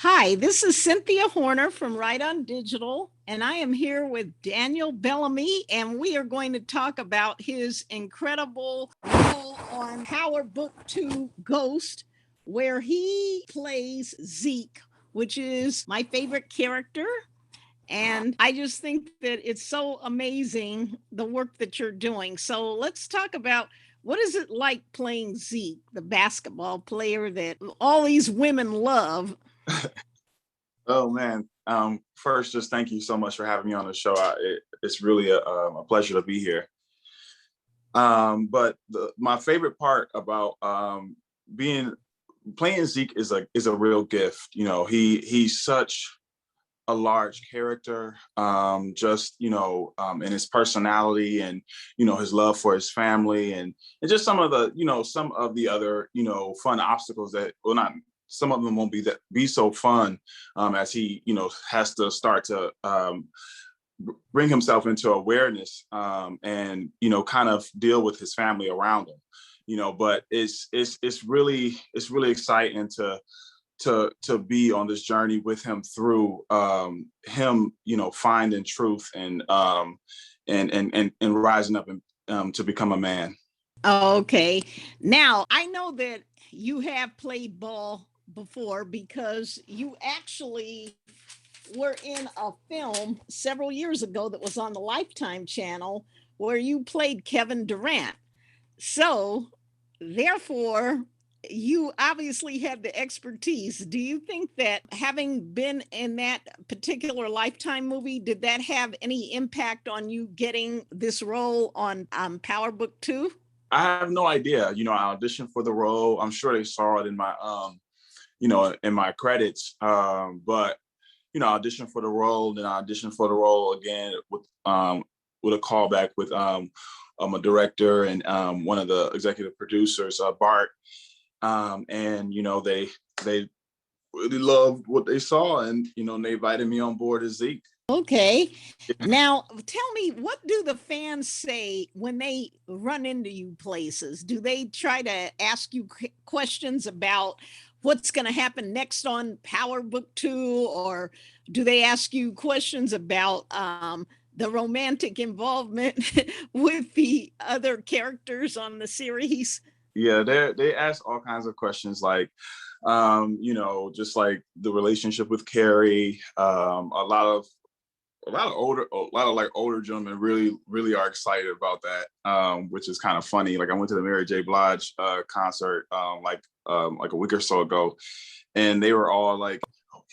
Hi, this is Cynthia Horner from Right on Digital, and I am here with Daniel Bellomy, and we are going to talk about his incredible role on Power Book 2 Ghost, where he plays Zeke, which is my favorite character. And I just think that it's so amazing the work that you're doing. So let's talk about what is it like playing Zeke, the basketball player that all these women love. Oh man. First, just thank you so much for having me on the show. It's really a pleasure to be here. But my favorite part about being playing Zeke is a real gift. You know, he's such a large character, just in his personality and his love for his family and just some of the other fun obstacles that well not some of them won't be so fun as he has to start to bring himself into awareness and kind of deal with his family around him. But it's really exciting to be on this journey with him through him finding truth and rising up and to become a man. Okay. Now, I know that you have played ball before because you actually were in a film several years ago that was on the Lifetime channel where you played Kevin Durant. So, therefore, you obviously have the expertise. Do you think that having been in that particular Lifetime movie, did that have any impact on you getting this role on Power Book 2? I have no idea. I auditioned for the role. I'm sure they saw it in my in my credits. But I auditioned for the role, then I auditioned for the role again with a callback with a director and one of the executive producers, Bart. And they really loved what they saw, and they invited me on board as Zeke. Okay. Now, tell me, what do the fans say when they run into you places? Do they try to ask you questions about what's going to happen next on Power Book 2? Or do they ask you questions about the romantic involvement with the other characters on the series? Yeah, they ask all kinds of questions like, just like the relationship with Carrie. A lot of like older gentlemen really are excited about that, which is kind of funny. Like I went to the Mary J. Blige concert like a week or so ago, and they were all like, "Oh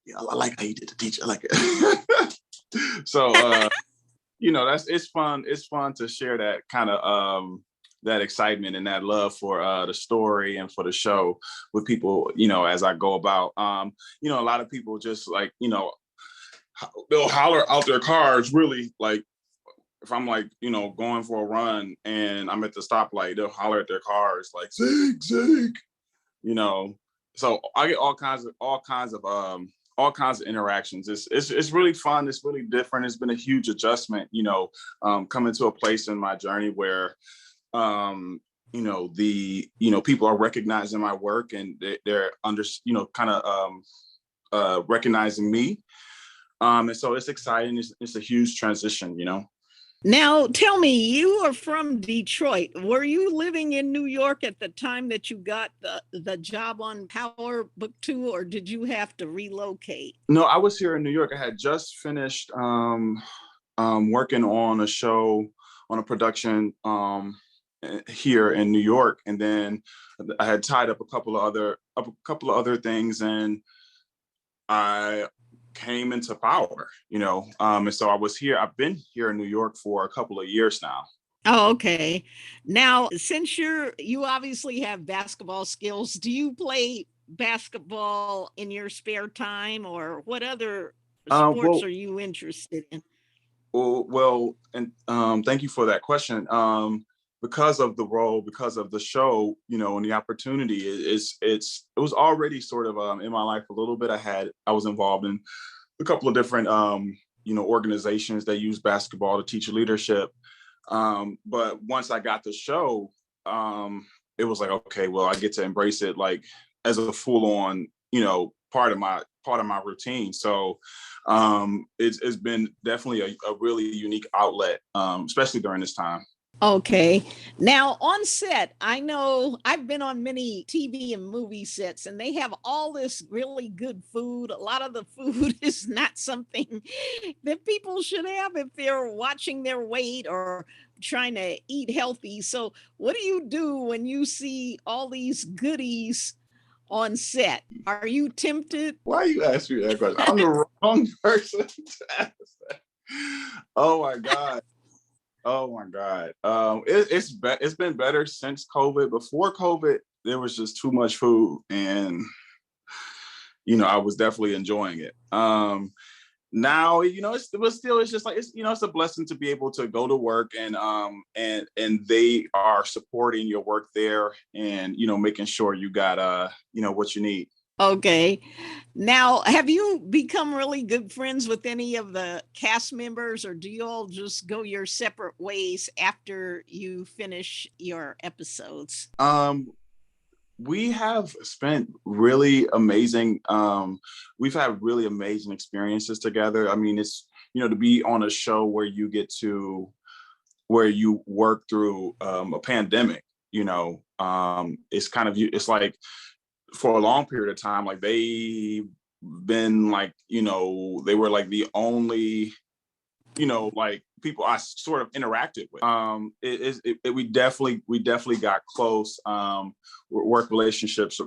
yeah, I like how you did the teacher." I like it. So it's fun. It's fun to share that kind of that excitement and that love for the story and for the show with people. As I go about, a lot of people just like they'll holler out their cars really like if I'm like going for a run and I'm at the stoplight, they'll holler at their cars like Zeke, Zeke, you know. So I get all kinds of interactions. It's really fun. It's really different. It's been a huge adjustment, coming to a place in my journey where the people are recognizing my work and they're under kind of recognizing me. And so it's exciting. It's a huge transition. Now, tell me, you are from Detroit. Were you living in New York at the time that you got the job on Power Book 2, or did you have to relocate? No, I was here in New York. I had just finished working on a show, on a production here in New York, and then I had tied up a couple of other things, and I came into Power, and so I was here. I've been here in New York for a couple of years now. Oh, okay. Now, since you obviously have basketball skills, do you play basketball in your spare time, or what other sports Well, are you interested in? and thank you for that question. Because of the role, because of the show, and the opportunity, it was already sort of in my life a little bit. I was involved in a couple of different organizations that use basketball to teach leadership. But once I got the show, it was like, okay, well, I get to embrace it like as a full on, part of my routine. So it's been definitely a really unique outlet, especially during this time. Okay. Now on set, I know I've been on many TV and movie sets and they have all this really good food. A lot of the food is not something that people should have if they're watching their weight or trying to eat healthy. So, what do you do when you see all these goodies on set? Are you tempted? Why you ask me that question? I'm the wrong person to ask that. Oh my God. Oh my God. It's been better since COVID. Before COVID, there was just too much food, and I was definitely enjoying it. Now, it's just like it's a blessing to be able to go to work, and they are supporting your work there, and making sure you got what you need. Okay. Now, have you become really good friends with any of the cast members, or do you all just go your separate ways after you finish your episodes? We have spent really amazing we've had really amazing experiences together. I mean, it's to be on a show where you work through a pandemic. It's like for a long period of time, like they been like they were like the only like people I sort of interacted with. We definitely got close. Work relationships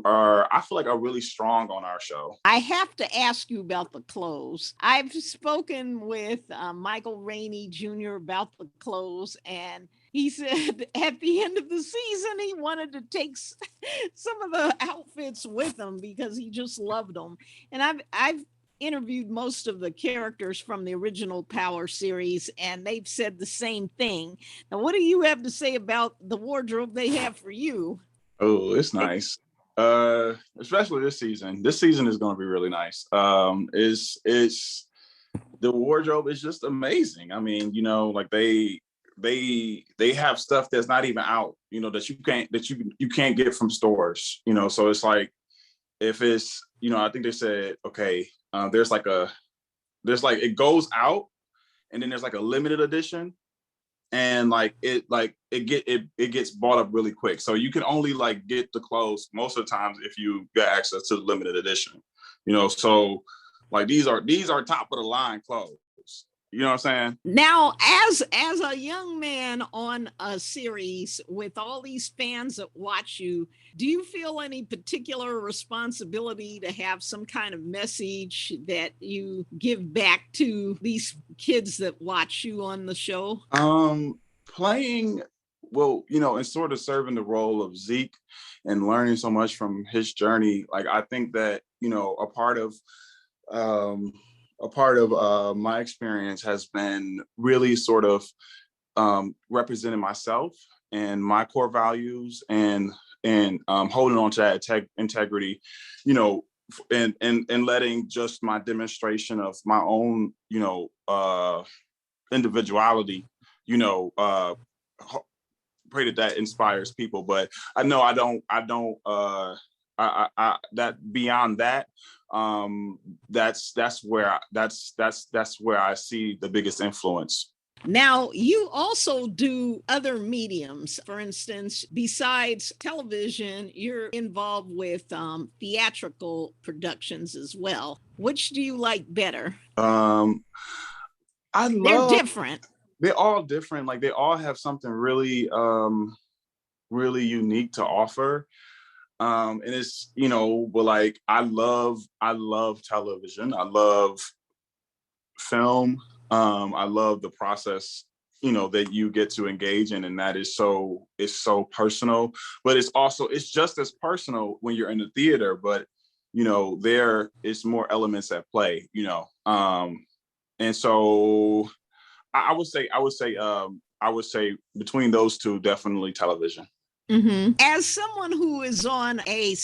I feel like are really strong on our show. I have to ask you about the clothes. I've spoken with Michael Rainey Jr. about the clothes, and he said at the end of the season he wanted to take some of the outfits with him because he just loved them. And I've interviewed most of the characters from the original Power series, and they've said the same thing. Now, what do you have to say about the wardrobe they have for you? Oh, it's nice. Especially this season. This season is going to be really nice. It's the wardrobe is just amazing. I mean, like they have stuff that's not even out, that you can't get from stores. So it's like if it's I think they said okay, there's like it goes out, and then there's like a limited edition, and it gets bought up really quick. So you can only like get the clothes most of the times if you get access to the limited edition. So like these are top of the line clothes. You know what I'm saying? Now, as a young man on a series with all these fans that watch you, do you feel any particular responsibility to have some kind of message that you give back to these kids that watch you on the show? Playing well, and sort of serving the role of Zeke and learning so much from his journey. Like I think that um, a part of my experience has been really sort of representing myself and my core values, and holding on to that integrity, and letting just my demonstration of my own, individuality, pray that inspires people. But I know that beyond that, that's where I see the biggest influence. Now, you also do other mediums. For instance, besides television, you're involved with theatrical productions as well. Which do you like better? um I They're love different. They're all different. Like they all have something really really unique to offer. And it's but like I love television, I love film. I love the process that you get to engage in, and that is it's so personal. But it's just as personal when you're in the theater, but there is more elements at play. And so I would say between those two, definitely television. Mhm. As someone who is on a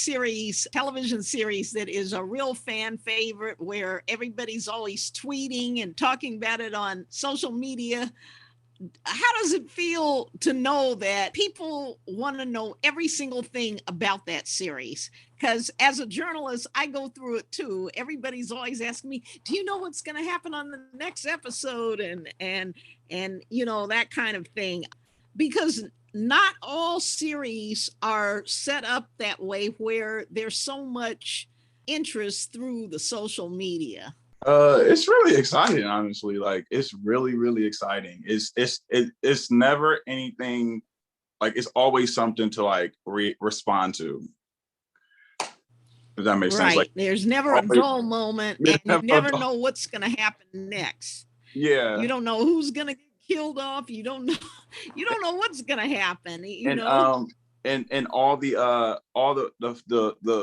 television series that is a real fan favorite where everybody's always tweeting and talking about it on social media, how does it feel to know that people want to know every single thing about that series? because as a journalist, I go through it too. Everybody's always asking me, "Do you know what's going to happen on the next episode?" And you know, that kind of thing, because not all series are set up that way where there's so much interest through the social media. It's really exciting, honestly. Like it's really, really exciting. It's never anything, like it's always something to like respond to. Does that make sense? Like Right. There's never a always, dull moment, there's and you never a- know what's going to happen next. You yeah. don't know who's going to get killed off. You don't know. You don't know what's going to happen. You And know. and all the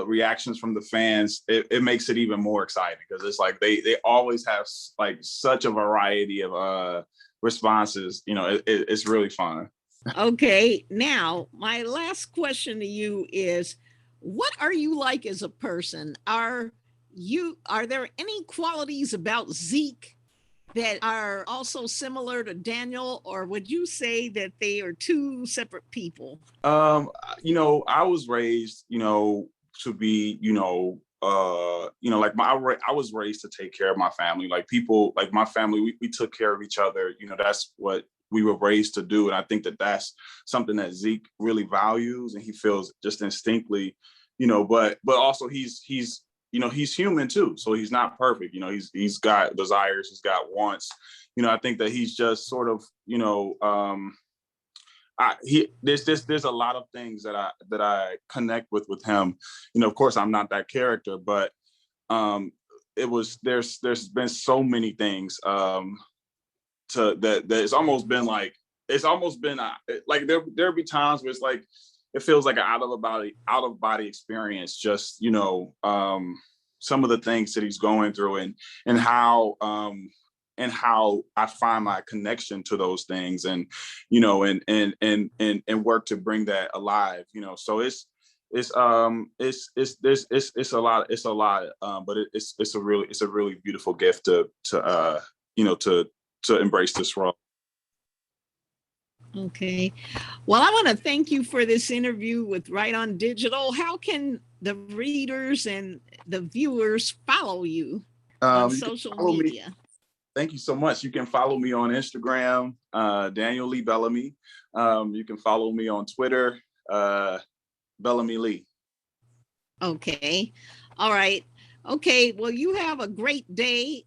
reactions from the fans, it makes it even more exciting because it's like they always have like such a variety of responses. You know, it's really fun. Okay. Now, my last question to you is, what are you like as a person? Are there any qualities about Zeke that are also similar to Daniel, or would you say that they are two separate people? You know, I was raised, you know, to be, like I was raised to take care of my family. Like people, like my family, we took care of each other. You know, that's what we were raised to do. And I think that that's something that Zeke really values and he feels just instinctively, you know, but also he's you know, he's human too. So he's not perfect. You know, he's got desires, he's got wants. You know, I think that he's just sort of, there's a lot of things that I connect with him. You know, of course, I'm not that character, but there's been so many things that it's almost been like like there'll be times where it's like it feels like an out of body experience. Just some of the things that he's going through and how and how I find my connection to those things and and work to bring that alive. You know, so it's a lot but it's a really beautiful gift to embrace this role. Okay. Well, I want to thank you for this interview with Right on Digital. How can the readers and the viewers follow you on You can social follow me. media? Thank you so much. You can follow me on Instagram, Daniel Lee Bellomy. You can follow me on Twitter, Bellomy Lee. Okay. All right. Okay. Well, you have a great day.